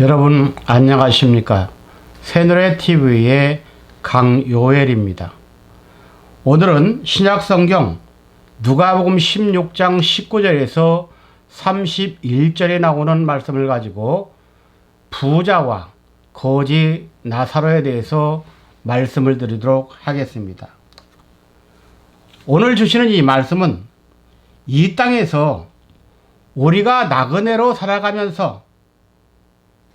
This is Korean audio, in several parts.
여러분 안녕하십니까? 새노래TV의 강요엘입니다. 오늘은 신약성경 누가복음 16장 19절에서 31절에 나오는 말씀을 가지고 부자와 거지 나사로에 대해서 말씀을 드리도록 하겠습니다. 오늘 주시는 이 말씀은 이 땅에서 우리가 나그네로 살아가면서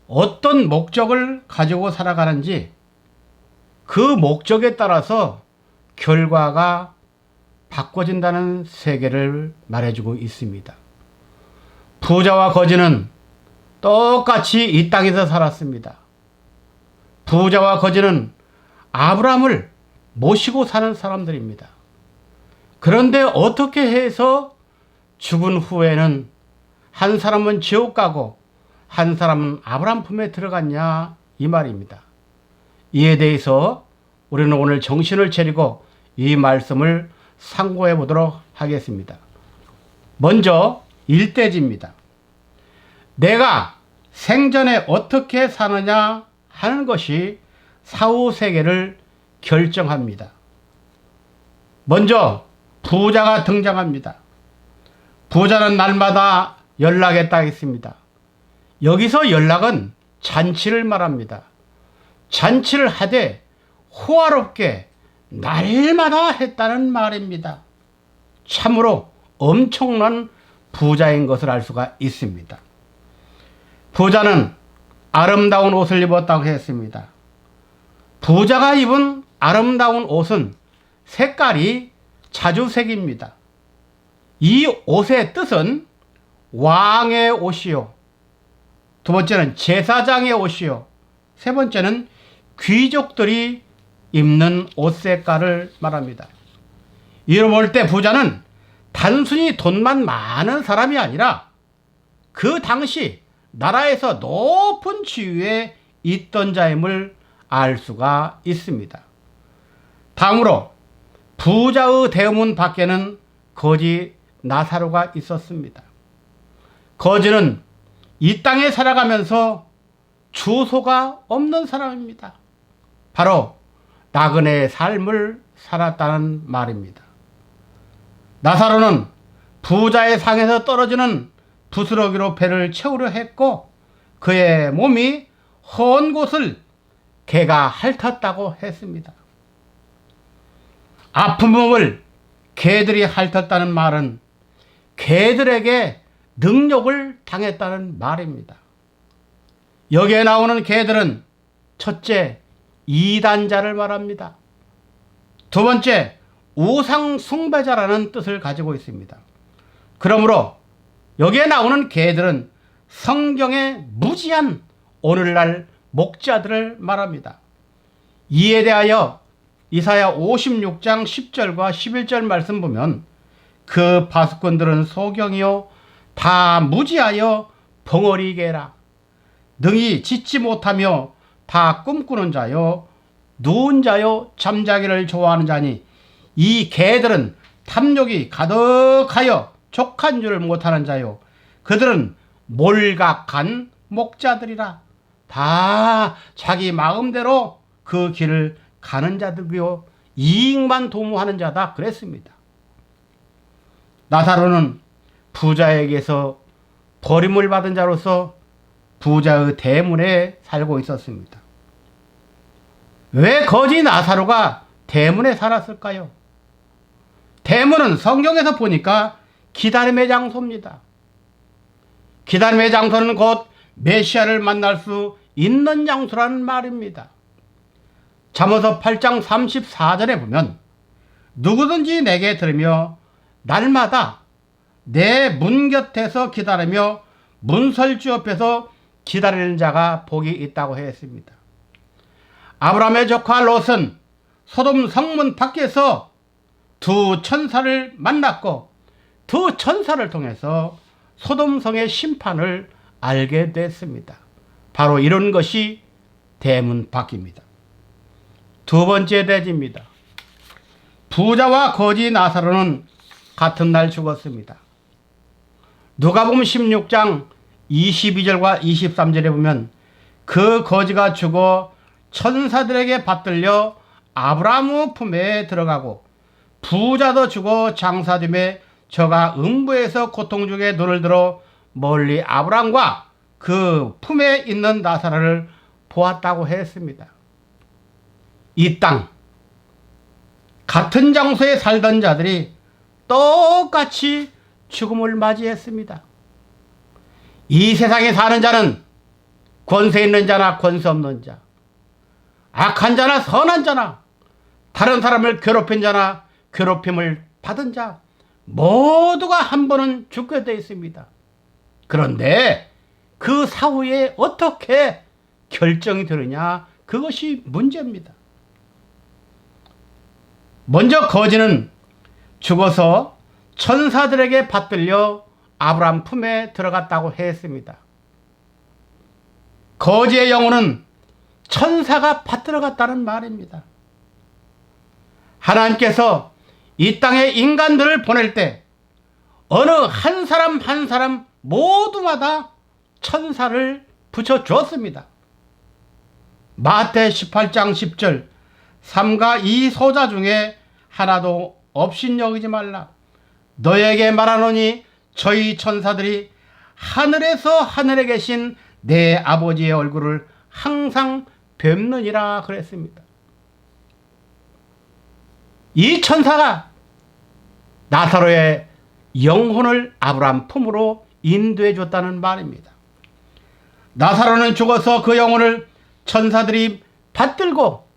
어떤 목적을 가지고 살아가는지 그 목적에 따라서 결과가 바꿔진다는 세계를 말해주고 있습니다. 부자와 거지는 똑같이 이 땅에서 살았습니다. 부자와 거지는 아브라함을 모시고 사는 사람들입니다. 그런데 어떻게 해서 죽은 후에는 한 사람은 지옥 가고 한 사람은 아브라함 품에 들어갔냐 이 말입니다. 이에 대해서 우리는 오늘 정신을 차리고 이 말씀을 상고해 보도록 하겠습니다. 먼저 일대지입니다. 내가 생전에 어떻게 사느냐 하는 것이 사후 세계를 결정합니다. 먼저 부자가 등장합니다. 부자는 날마다 연락했다 했습니다. 여기서 연락은 잔치를 말합니다. 잔치를 하되 호화롭게 날마다 했다는 말입니다. 참으로 엄청난 부자인 것을 알 수가 있습니다. 부자는 아름다운 옷을 입었다고 했습니다. 부자가 입은 아름다운 옷은 색깔이 자주색입니다. 이 옷의 뜻은 왕의 옷이요, 두 번째는 제사장의 옷이요, 세 번째는 귀족들이 입는 옷 색깔을 말합니다. 이를 볼 때 부자는 단순히 돈만 많은 사람이 아니라 그 당시 나라에서 높은 지위에 있던 자임을 알 수가 있습니다. 다음으로 부자의 대문 밖에는 거지 나사로가 있었습니다. 거지는 이 땅에 살아가면서 주소가 없는 사람입니다. 바로 나그네의 삶을 살았다는 말입니다. 나사로는 부자의 상에서 떨어지는 부스러기로 배를 채우려 했고 그의 몸이 헌 곳을 개가 핥았다고 했습니다. 아픈 몸을 개들이 핥았다는 말은 개들에게 능욕을 당했다는 말입니다. 여기에 나오는 개들은 첫째, 이단자를 말합니다. 두 번째, 우상 숭배자라는 뜻을 가지고 있습니다. 그러므로 여기에 나오는 개들은 성경의 무지한 오늘날 목자들을 말합니다. 이에 대하여 이사야 56장 10절과 11절 말씀 보면 그 파수꾼들은 소경이요 다 무지하여 벙어리 개라. 능히 짖지 못하며 다 꿈꾸는 자요 누운 자요 잠자기를 좋아하는 자니 이 개들은 탐욕이 가득하여 족한 줄을 못하는 자요 그들은 몰각한 목자들이라. 다 자기 마음대로 그 길을 가는 자들이요 이익만 도모하는 자다 그랬습니다. 나사로는 부자에게서 버림을 받은 자로서 부자의 대문에 살고 있었습니다. 왜 거지 나사로가 대문에 살았을까요? 대문은 성경에서 보니까 기다림의 장소입니다. 기다림의 장소는 곧 메시아를 만날 수 있는 장소라는 말입니다. 잠언서 8장 34절에 보면 누구든지 내게 들으며 날마다 내 문 곁에서 기다리며 문설주 옆에서 기다리는 자가 복이 있다고 했습니다. 아브라함의 조카 롯은 소돔 성문 밖에서 두 천사를 만났고 두 천사를 통해서 소돔성의 심판을 알게 됐습니다. 바로 이런 것이 대문 밖입니다. 두 번째 대지입니다. 부자와 거지 나사로는 같은 날 죽었습니다. 누가복음 16장 22절과 23절에 보면 그 거지가 죽어 천사들에게 받들려 아브라함의 품에 들어가고 부자도 죽어 장사됨에 저가 음부에서 고통 중에 눈을 들어 멀리 아브라함과 그 품에 있는 나사로를 보았다고 했습니다. 이 땅 같은 장소에 살던 자들이 똑같이 죽음을 맞이했습니다. 이 세상에 사는 자는 권세 있는 자나 권세 없는 자, 악한 자나 선한 자나, 다른 사람을 괴롭힌 자나 괴롭힘을 받은 자, 모두가 한 번은 죽게 되어 있습니다. 그런데 그 사후에 어떻게 결정이 되느냐, 그것이 문제입니다. 먼저 거지는 죽어서 천사들에게 받들려 아브라함 품에 들어갔다고 했습니다. 거지의 영혼은 천사가 받들어갔다는 말입니다. 하나님께서 이 땅에 인간들을 보낼 때 어느 한 사람 한 사람 모두마다 천사를 붙여주었습니다. 마태 18장 10절, 삼가 이 소자 중에 하나도 업신여기지 말라. 너에게 말하노니 저희 천사들이 하늘에서 하늘에 계신 내 아버지의 얼굴을 항상 뵙느니라 그랬습니다. 이 천사가 나사로의 영혼을 아브라함 품으로 인도해 줬다는 말입니다. 나사로는 죽어서 그 영혼을 천사들이 받들고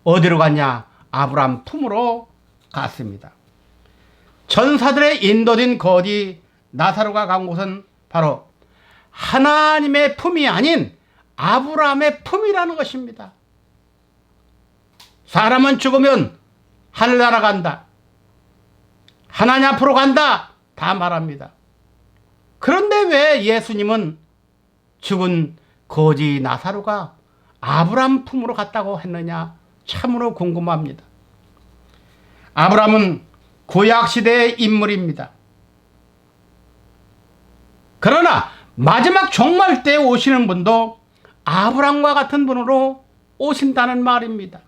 어디로 갔냐? 아브라함 품으로 갔습니다. 천사들의 인도된 거지 나사로가 간 곳은 바로 하나님의 품이 아닌 아브라함의 품이라는 것입니다. 사람은 죽으면 하늘나라 간다, 하나님 앞으로 간다 다 말합니다. 그런데 왜 예수님은 죽은 거지 나사로가 아브라함 품으로 갔다고 했느냐, 참으로 궁금합니다. 아브라함은 구약시대의 인물입니다. 그러나 마지막 종말 때 오시는 분도 아브라함과 같은 분으로 오신다는 말입니다.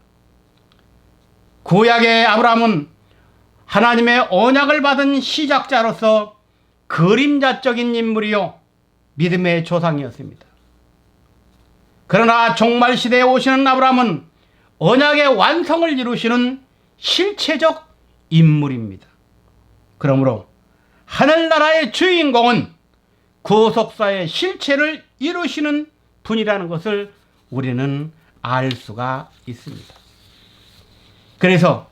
구약의 아브라함은 하나님의 언약을 받은 시작자로서 그림자적인 인물이요 믿음의 조상이었습니다. 그러나 종말 시대에 오시는 아브라함은 언약의 완성을 이루시는 실체적 인물입니다. 그러므로 하늘나라의 주인공은 구속사의 실체를 이루시는 분이라는 것을 우리는 알 수가 있습니다. 그래서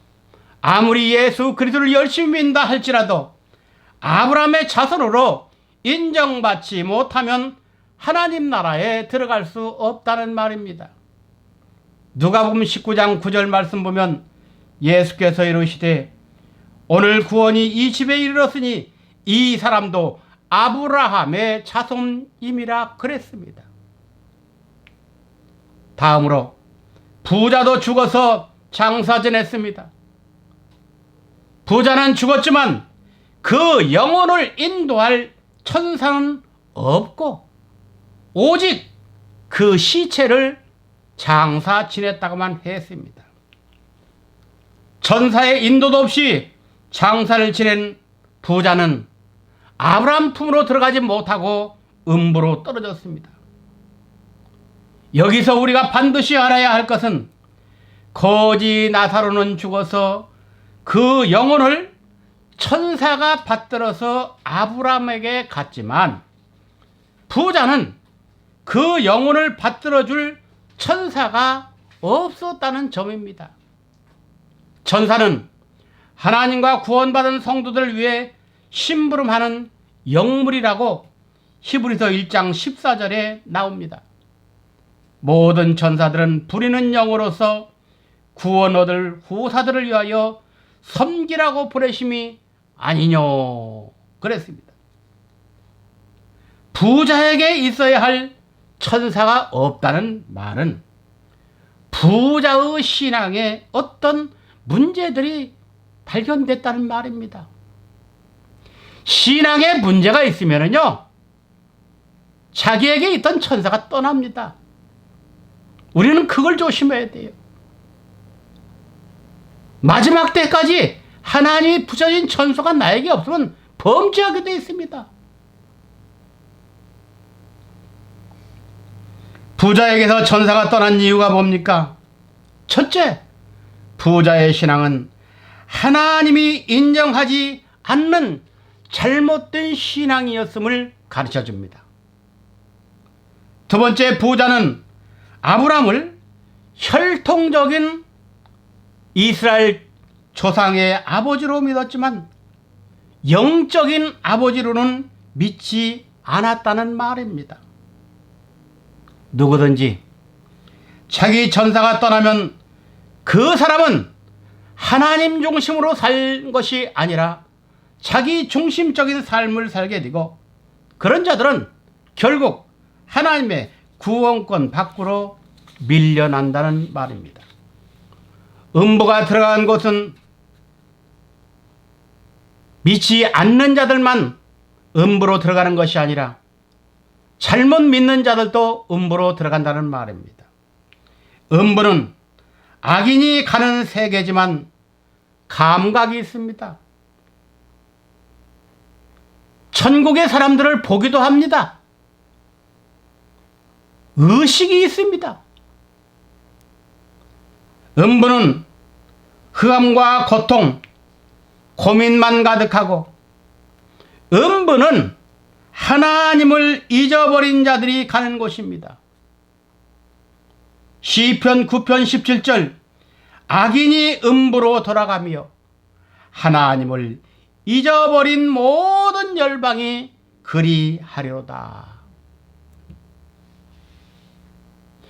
아무리 예수 그리스도를 열심히 믿는다 할지라도 아브라함의 자손으로 인정받지 못하면 하나님 나라에 들어갈 수 없다는 말입니다. 누가복음 19장 9절 말씀 보면 예수께서 이르시되 오늘 구원이 이 집에 이르렀으니 이 사람도 아브라함의 자손임이라 그랬습니다. 다음으로 부자도 죽어서 장사 지냈습니다. 부자는 죽었지만 그 영혼을 인도할 천사는 없고 오직 그 시체를 장사 지냈다고만 했습니다. 천사의 인도도 없이 장사를 지낸 부자는 아브라함 품으로 들어가지 못하고 음부로 떨어졌습니다. 여기서 우리가 반드시 알아야 할 것은 거지 나사로는 죽어서 그 영혼을 천사가 받들어서 아브라함에게 갔지만 부자는 그 영혼을 받들어줄 천사가 없었다는 점입니다. 천사는 하나님과 구원받은 성도들을 위해 심부름하는 영물이라고 히브리서 1장 14절에 나옵니다. 모든 천사들은 부리는 영으로서 구원 얻을 후사들을 위하여 섬기라고 보내심이 아니뇨 그랬습니다. 부자에게 있어야 할 천사가 없다는 말은 부자의 신앙에 어떤 문제들이 발견됐다는 말입니다. 신앙에 문제가 있으면요 자기에게 있던 천사가 떠납니다. 우리는 그걸 조심해야 돼요. 마지막 때까지 하나님이 붙여진 천소가 나에게 없으면 범죄하게 되어 있습니다. 부자에게서 천사가 떠난 이유가 뭡니까? 첫째, 부자의 신앙은 하나님이 인정하지 않는 잘못된 신앙이었음을 가르쳐 줍니다. 두 번째, 부자는 아브라함을 혈통적인 이스라엘 조상의 아버지로 믿었지만 영적인 아버지로는 믿지 않았다는 말입니다. 누구든지 자기 천사가 떠나면 그 사람은 하나님 중심으로 살 것이 아니라 자기 중심적인 삶을 살게 되고, 그런 자들은 결국 하나님의 구원권 밖으로 밀려난다는 말입니다. 음부가 들어간 곳은 믿지 않는 자들만 음부로 들어가는 것이 아니라 잘못 믿는 자들도 음부로 들어간다는 말입니다. 음부는 악인이 가는 세계지만 감각이 있습니다. 천국의 사람들을 보기도 합니다. 의식이 있습니다. 음부는 흑암과 고통, 고민만 가득하고, 음부는 하나님을 잊어버린 자들이 가는 곳입니다. 시편 9편 17절, 악인이 음부로 돌아가며 하나님을 잊어버린 모든 열방이 그리하리로다.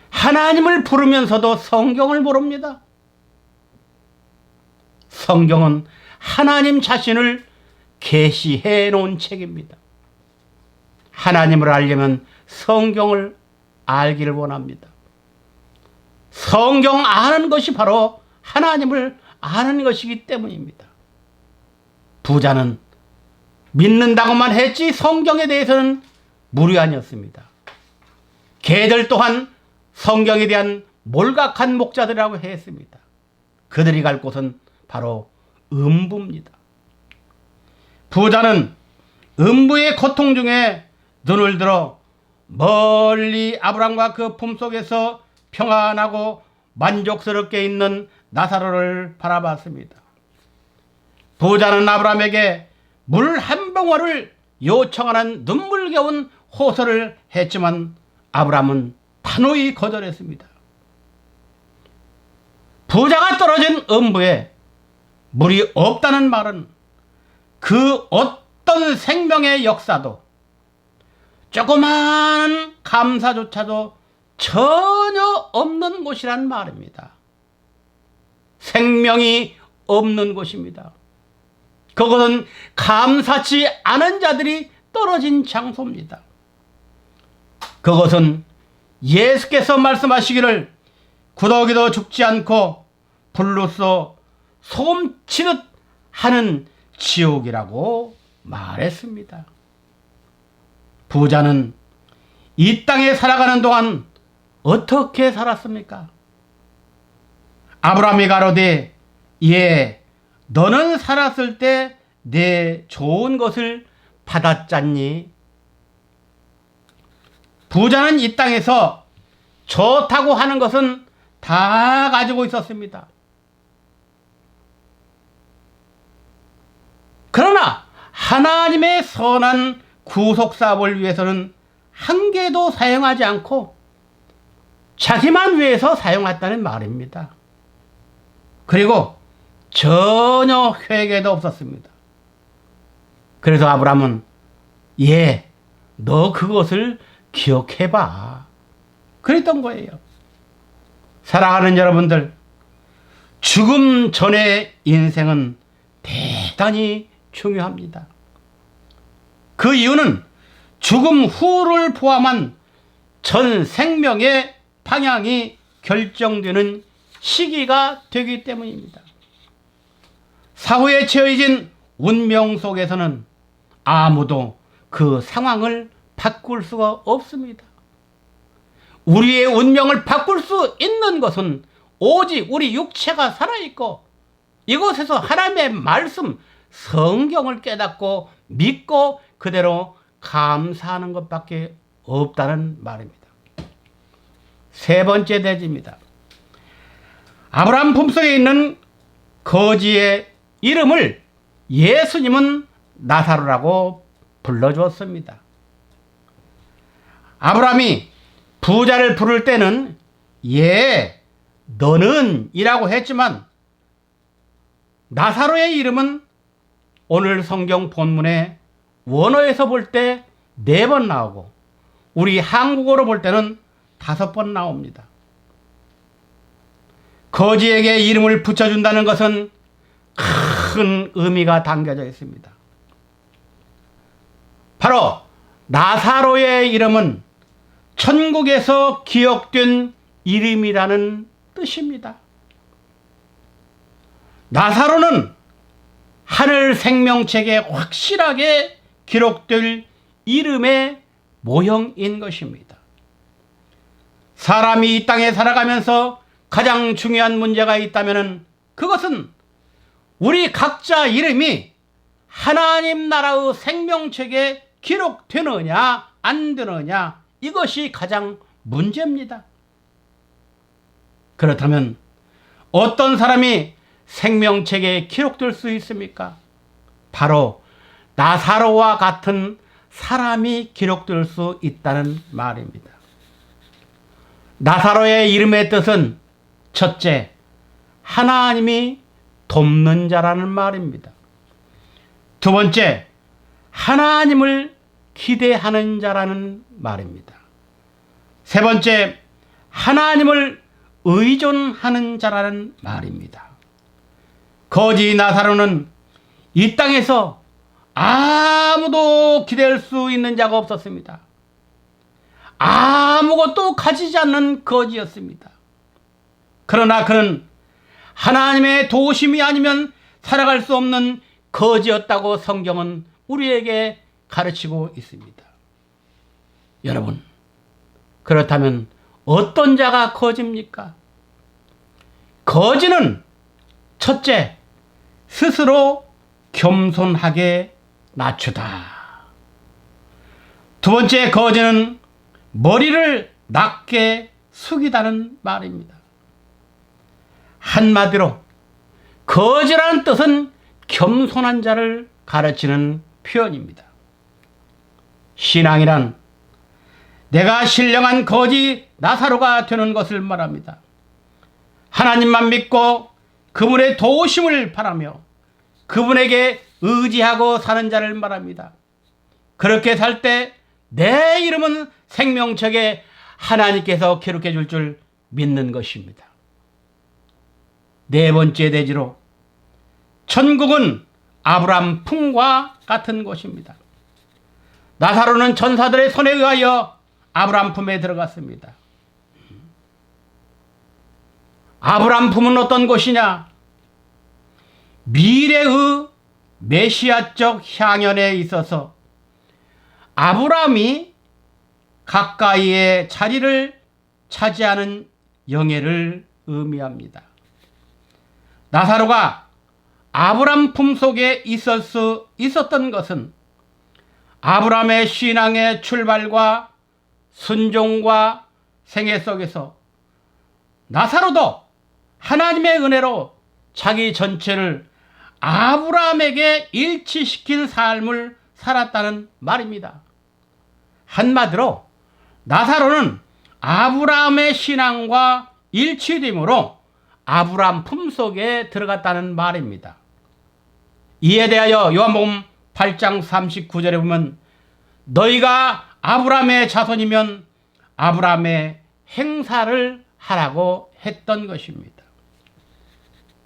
하나님을 부르면서도 성경을 모릅니다. 성경은 하나님 자신을 계시해 놓은 책입니다. 하나님을 알려면 성경을 알기를 원합니다. 성경 아는 것이 바로 하나님을 아는 것이기 때문입니다. 부자는 믿는다고만 했지 성경에 대해서는 무료아니었습니다. 걔들 또한 성경에 대한 몰각한 목자들이라고 했습니다. 그들이 갈 곳은 바로 음부입니다. 부자는 음부의 고통 중에 눈을 들어 멀리 아브람과 그 품속에서 평안하고 만족스럽게 있는 나사로를 바라봤습니다. 부자는 아브람에게 물 한 봉어를 요청하는 눈물겨운 호소를 했지만 아브람은 단호히 거절했습니다. 부자가 떨어진 음부에 물이 없다는 말은 그 어떤 생명의 역사도, 조그마한 감사조차도 전혀 없는 곳이란 말입니다. 생명이 없는 곳입니다. 그것은 감사치 않은 자들이 떨어진 장소입니다. 그것은 예수께서 말씀하시기를 구더기도 죽지 않고 불로써 소음치듯 하는 지옥이라고 말했습니다. 부자는 이 땅에 살아가는 동안 어떻게 살았습니까? 아브라함이 가로되 예, 너는 살았을 때 내 좋은 것을 받았잖니. 부자는 이 땅에서 좋다고 하는 것은 다 가지고 있었습니다. 그러나 하나님의 선한 구속사업을 위해서는 한 개도 사용하지 않고 자기만 위해서 사용했다는 말입니다. 그리고 전혀 회개도 없었습니다. 그래서 아브라함은 예, 너 그것을 기억해봐, 그랬던 거예요. 사랑하는 여러분들, 죽음 전의 인생은 대단히 중요합니다. 그 이유는 죽음 후를 포함한 전 생명의 방향이 결정되는 시기가 되기 때문입니다. 사후에 채워진 운명 속에서는 아무도 그 상황을 바꿀 수가 없습니다. 우리의 운명을 바꿀 수 있는 것은 오직 우리 육체가 살아있고 이곳에서 하나님의 말씀, 성경을 깨닫고 믿고 그대로 감사하는 것밖에 없다는 말입니다. 세 번째 대지입니다. 아브라함 품속에 있는 거지의 이름을 예수님은 나사로라고 불러주었습니다. 아브라함이 부자를 부를 때는 너는 이라고 했지만 나사로의 이름은 오늘 성경 본문에 원어에서 볼 때 4번 나오고 우리 한국어로 볼 때는 5번 나옵니다. 거지에게 이름을 붙여준다는 것은 큰 의미가 담겨져 있습니다. 바로 나사로의 이름은 천국에서 기억된 이름이라는 뜻입니다. 나사로는 하늘 생명책에 확실하게 기록될 이름의 모형인 것입니다. 사람이 이 땅에 살아가면서 가장 중요한 문제가 있다면 그것은 우리 각자 이름이 하나님 나라의 생명책에 기록되느냐 안 되느냐, 이것이 가장 문제입니다. 그렇다면 어떤 사람이 생명책에 기록될 수 있습니까? 바로 나사로와 같은 사람이 기록될 수 있다는 말입니다. 나사로의 이름의 뜻은 첫째, 하나님이 돕는 자라는 말입니다. 두 번째, 하나님을 기대하는 자라는 말입니다. 세 번째, 하나님을 의존하는 자라는 말입니다. 거지 나사로는 이 땅에서 아무도 기댈 수 있는 자가 없었습니다. 아무것도 가지지 않는 거지였습니다. 그러나 그는 하나님의 도우심이 아니면 살아갈 수 없는 거지였다고 성경은 우리에게 가르치고 있습니다. 여러분, 그렇다면 어떤 자가 거지입니까? 거지는 첫째, 스스로 겸손하게 낮추다. 두 번째, 거지는 머리를 낮게 숙이다는 말입니다. 한마디로 거지라는 뜻은 겸손한 자를 가르치는 표현입니다. 신앙이란 내가 신령한 거지 나사로가 되는 것을 말합니다. 하나님만 믿고 그분의 도우심을 바라며 그분에게 의지하고 사는 자를 말합니다. 그렇게 살 때 내 이름은 생명책에 하나님께서 기록해 줄 줄 믿는 것입니다. 네 번째 대지로, 천국은 아브라함 품과 같은 곳입니다. 나사로는 천사들의 손에 의하여 아브라함 품에 들어갔습니다. 아브라함 품은 어떤 곳이냐? 미래의 메시아적 향연에 있어서 아브라함이 가까이의 자리를 차지하는 영예를 의미합니다. 나사로가 아브라함 품속에 있었던 것은 아브라함의 신앙의 출발과 순종과 생애 속에서 나사로도 하나님의 은혜로 자기 전체를 아브라함에게 일치시킨 삶을 살았다는 말입니다. 한마디로 나사로는 아브라함의 신앙과 일치됨으로 아브라함 품속에 들어갔다는 말입니다. 이에 대하여 요한복음 8장 39절에 보면 너희가 아브라함의 자손이면 아브라함의 행사를 하라고 했던 것입니다.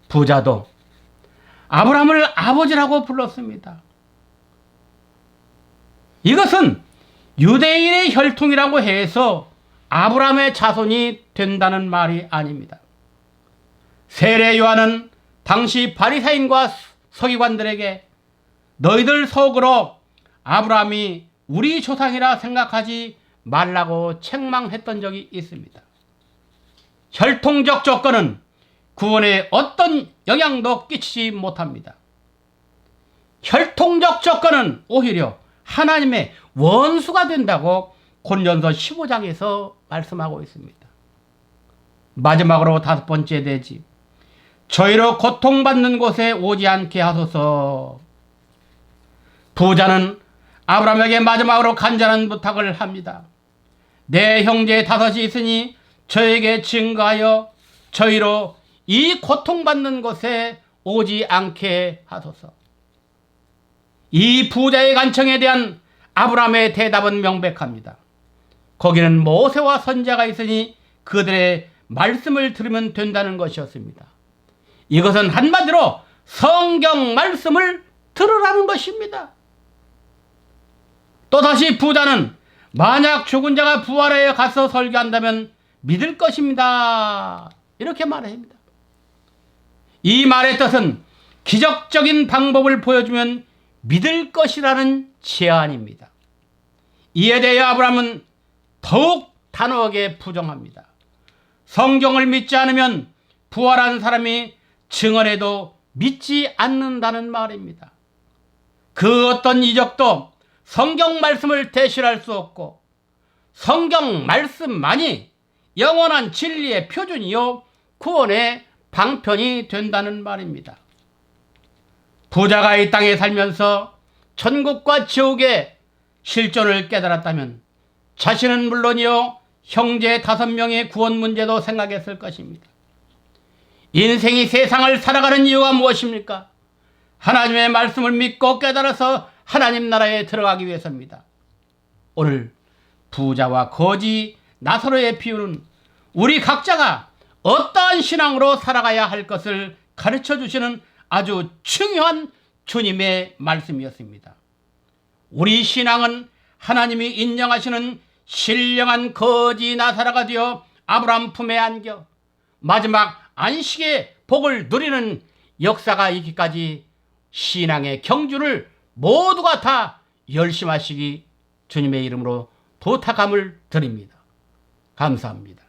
부자도 아브라함을 아버지라고 불렀습니다. 이것은 유대인의 혈통이라고 해서 아브라함의 자손이 된다는 말이 아닙니다. 세례 요한은 당시 바리새인과 서기관들에게 너희들 속으로 아브라함이 우리 조상이라 생각하지 말라고 책망했던 적이 있습니다. 혈통적 조건은 구원에 어떤 영향도 끼치지 못합니다. 혈통적 조건은 오히려 하나님의 원수가 된다고 고린도전서 15장에서 말씀하고 있습니다. 마지막으로 5번째 대지, 저희로 고통받는 곳에 오지 않게 하소서. 부자는 아브라함에게 마지막으로 간절한 부탁을 합니다. 내 형제 5이 있으니 저에게 증거하여 저희로 이 고통받는 곳에 오지 않게 하소서. 이 부자의 간청에 대한 아브라함의 대답은 명백합니다. 거기는 모세와 선지자가 있으니 그들의 말씀을 들으면 된다는 것이었습니다. 이것은 한마디로 성경 말씀을 들으라는 것입니다. 또다시 부자는 만약 죽은 자가 부활하여 가서 설교한다면 믿을 것입니다. 이렇게 말합니다. 이 말의 뜻은 기적적인 방법을 보여주면 믿을 것이라는 제안입니다. 이에 대해 아브라함은 더욱 단호하게 부정합니다. 성경을 믿지 않으면 부활한 사람이 증언해도 믿지 않는다는 말입니다. 그 어떤 이적도 성경 말씀을 대신할 수 없고 성경 말씀만이 영원한 진리의 표준이요 구원의 방편이 된다는 말입니다. 부자가 이 땅에 살면서 천국과 지옥의 실존을 깨달았다면 자신은 물론이요 형제 5명의 구원 문제도 생각했을 것입니다. 인생이 세상을 살아가는 이유가 무엇입니까? 하나님의 말씀을 믿고 깨달아서 하나님 나라에 들어가기 위해서입니다. 오늘 부자와 거지 나사로의 비유는 우리 각자가 어떠한 신앙으로 살아가야 할 것을 가르쳐 주시는 아주 중요한 주님의 말씀이었습니다. 우리 신앙은 하나님이 인정하시는 신령한 거지 나사로가 되어 아브라함 품에 안겨 마지막 안식의 복을 누리는 역사가 있기까지 신앙의 경주를 모두가 다 열심하시기 주님의 이름으로 부탁함을 드립니다. 감사합니다.